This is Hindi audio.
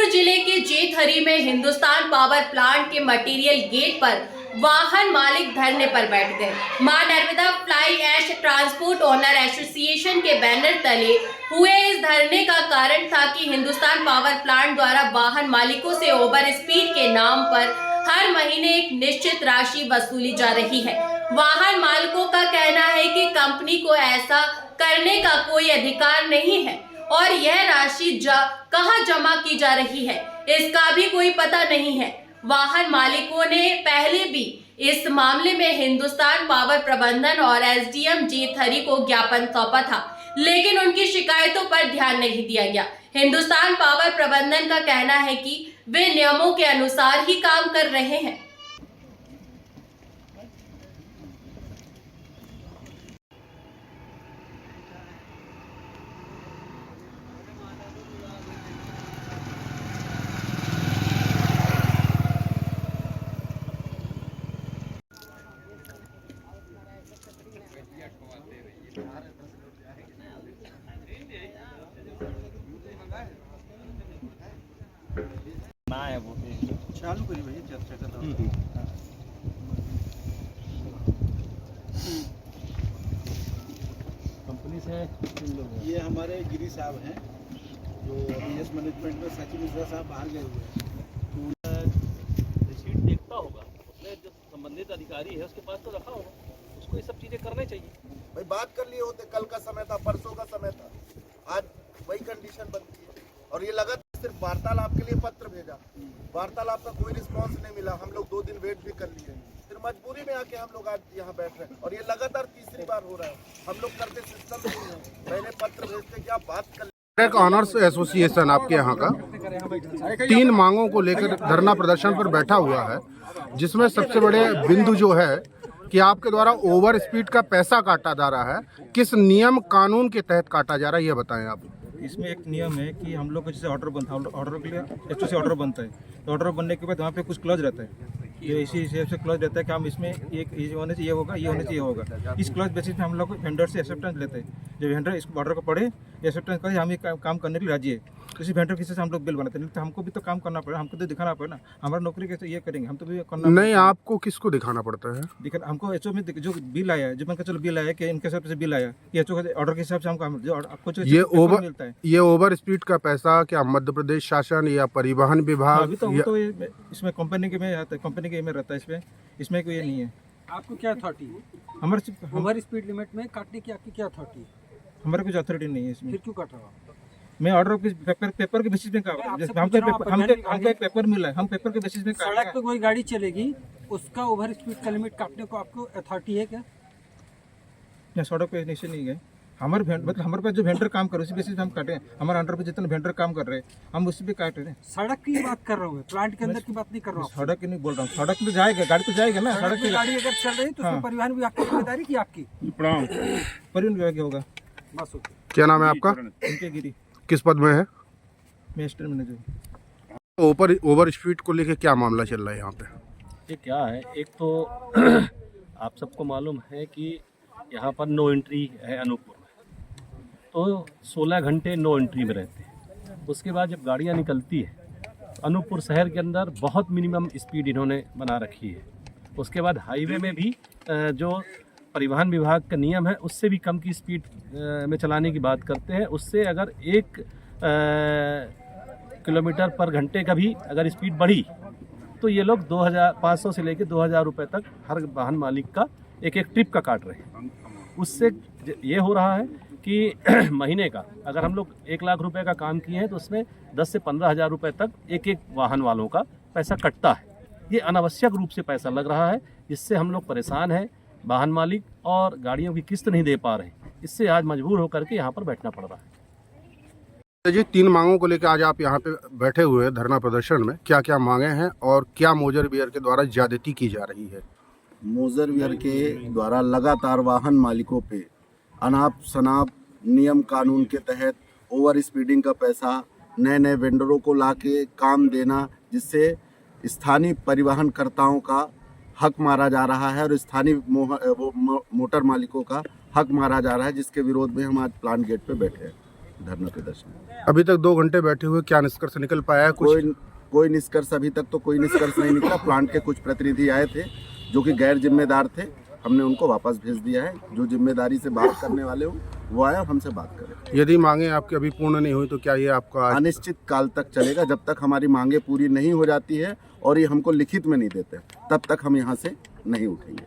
जौनपुर जिले के जेथरी में हिंदुस्तान पावर प्लांट के मटेरियल गेट पर वाहन मालिक धरने पर बैठ गए। मां Narmada fly ash transport owner association के बैनर तले हुए इस धरने का कारण था कि हिंदुस्तान पावर प्लांट द्वारा वाहन मालिकों से ओवर स्पीड के नाम पर हर महीने एक निश्चित राशि वसूली जा रही है। वाहन मालिकों का कहना है कि कंपनी को ऐसा करने का कोई अधिकार नहीं है और यह राशि कहां जमा की जा रही है इसका भी कोई पता नहीं है। वाहन मालिकों ने पहले भी इस मामले में हिंदुस्तान पावर प्रबंधन और एसडीएम जेथरी को ज्ञापन सौंपा था, लेकिन उनकी शिकायतों पर ध्यान नहीं दिया गया। हिंदुस्तान पावर प्रबंधन का कहना है कि वे नियमों के अनुसार ही काम कर रहे हैं। ना है वो चालू करिए भैया चर्चा का कंपनी से ये हमारे गिरी साहब हैं जो बीएस मैनेजमेंट में सचिव मिश्रा साहब बाहर गए हुए हैं। रिसीट देखता होगा, उसमें जो संबंधित अधिकारी है उसके पास तो रखा होगा, उसको ये सब चीजें करनी चाहिए। भाई बात कर लिए होते, कल का समय था, परसों का समय था, आज वही कंडीशन बनती है। और ये लगा सिर्फ वार्तालाप के लिए पत्र भेजा, वार्तालाप का कोई रिस्पांस नहीं मिला। हम लोग 2 दिन वेट भी कर लिए, फिर मजबूरी में आके हम लोग आज यहाँ बैठ रहे हैं और ये लगातार तीसरी बार हो रहा है। हम लोग करते सिस्टम नहीं है, पहले पत्र भेजते कि आप बात कर। ट्रक ऑनर्स एसोसिएशन आपके यहाँ का 3 मांगों को लेकर धरना प्रदर्शन पर बैठा हुआ है, जिसमें सबसे बड़े बिंदु जो है कि आपके द्वारा ओवर स्पीड का पैसा काटा जा रहा है। किस नियम कानून के तहत काटा जा रहा है ये बताएं आप। इसमें एक नियम है कि हम लोग को जैसे ऑर्डर बनता है, ऑर्डर के लिए एसओसी ऑर्डर बनता है, तो ऑर्डर बनने के बाद वहाँ पे कुछ क्लॉज रहता है। ये इसी हिसाब से क्लॉज रहता है कि हम इसमें एक ये होने से ये होगा, ये होने से ये होगा। इस क्लॉज बेसिस पे हम लोग वेंडर से एक्सेप्टेंस लेते हैं। जब वेंडर इस ऑर्डर को पढ़े, एक्सेप्टेंस करे, हम ये काम करने के लिए राजी है, तो इसी वेंडर के हिसाब से हम लोग बिल बनाते हैं। तो हमको भी तो काम करना पड़ेगा, हमको तो दिखाना पड़ेगा ना, हमारा नौकरी कैसे ये करेंगे, हम तो भी करना नहीं। आपको किसको दिखाना पड़ता है? दिखा हमको एचओ में जो बिल आया है, जो मैं चलो बिल आया कि इनके हिसाब से बिल आया, ये एचओ के ऑर्डर के हिसाब से हमको आपको ये ओवर स्पीड का पैसा क्या मध्य प्रदेश शासन या परिवहन विभाग? अभी तो इसमें कंपनी के में आता है, कंपनी के में रहता है, इसमें कोई ये नहीं है। आपको क्या अथॉरिटी है? हमारे स्पीड लिमिट में काटने की आपकी क्या अथॉरिटी है? हमारे कुछ अथॉरिटी नहीं है इसमें। फिर क्यों काट रहा हो? मैं ऑर्डर के पेपर के बेसिस पे हमको एक पेपर मिला है, हम पेपर के बेसिस पे सड़क पे कोई गाड़ी चलेगी, उसका ओवर स्पीड का लिमिट काटने को आपको अथॉरिटी है क्या? सड़क पे नीचे नहीं गए। हमारे हमारे पास जो वेंडर काम कर रहे हैं उसी बेसिस पे हम काटे। हमारे अंडर पे जितने वेंडर काम कर रहे हैं हम उसी पे काट रहे हैं। सड़क की बात कर रहा हूँ, प्लांट के अंदर की बात नहीं कर रहा हूँ। सड़क की नहीं बोल रहा हूँ, सड़क में जाएगा, गाड़ी तो जाएगा ना। सड़क की गाड़ी अगर चल रही है तो उसमें परिवहन विभाग की जिम्मेदारी की आपकी? परिवहन विभाग होगा। बस क्या नाम है आपका? इनके गिरी। किस पद में है? मैं स्टोर मैनेजर। ओवर स्पीड को लेकर क्या मामला चल रहा है यहाँ पे? ये क्या है, एक तो आप सबको मालूम है कि यहाँ पर नो एंट्री है अनूपपुर में, तो 16 घंटे नो एंट्री में रहते हैं। उसके बाद जब गाड़ियाँ निकलती है तो अनूपपुर शहर के अंदर बहुत मिनिमम स्पीड इन्होंने बना रखी है। उसके बाद हाईवे में भी जो परिवहन विभाग का नियम है उससे भी कम की स्पीड में चलाने की बात करते हैं। उससे अगर 1 किलोमीटर पर घंटे का भी अगर स्पीड बढ़ी तो ये लोग 2500 से लेकर 2000 रुपये तक हर वाहन मालिक का एक ट्रिप का काट रहे हैं। उससे ये हो रहा है कि महीने का अगर हम लोग 1 लाख रुपए का काम किए हैं तो उसमें 10 से 15 हज़ार रुपये तक एक वाहन वालों का पैसा कटता है। ये अनावश्यक रूप से पैसा लग रहा है, जिससे हम लोग परेशान हैं, वाहन मालिक, और गाड़ियों की किस्त नहीं दे पा रहे हैं। इससे आज मजबूर होकर के यहाँ पर बैठना पड़ रहा है। जी, 3 मांगों को लेकर आज आप यहाँ पे बैठे हुए हैं धरना प्रदर्शन में। क्या क्या मांगे हैं और क्या मोजर वियर के द्वारा ज्यादती की जा रही है? मोजर वियर के द्वारा लगातार वाहन मालिकों पे अनाप शनाप नियम कानून के तहत ओवर स्पीडिंग का पैसा नए वेंडरों को लाके काम देना, जिससे स्थानीय परिवहनकर्ताओं का हक मारा जा रहा है और स्थानीय मोटर मालिकों का हक मारा जा रहा है, जिसके विरोध में हम आज प्लांट गेट पे बैठे हैं। धरना प्रदर्शन। अभी तक 2 घंटे बैठे हुए, क्या निष्कर्ष निकल पाया है कुछ? कोई निष्कर्ष अभी तक तो कोई निष्कर्ष नहीं निकला। प्लांट के कुछ प्रतिनिधि आए थे जो कि गैर जिम्मेदार थे, हमने उनको वापस भेज दिया है। जो जिम्मेदारी से बात करने वाले हो वो आए और हमसे बात करें। यदि मांगे आपकी अभी पूर्ण नहीं हुई तो क्या ये आपका अनिश्चित काल तक चलेगा, जब तक हमारी मांगे पूरी नहीं हो जाती है और ये हमको लिखित में नहीं देते, तब तक हम यहाँ से नहीं उठेंगे।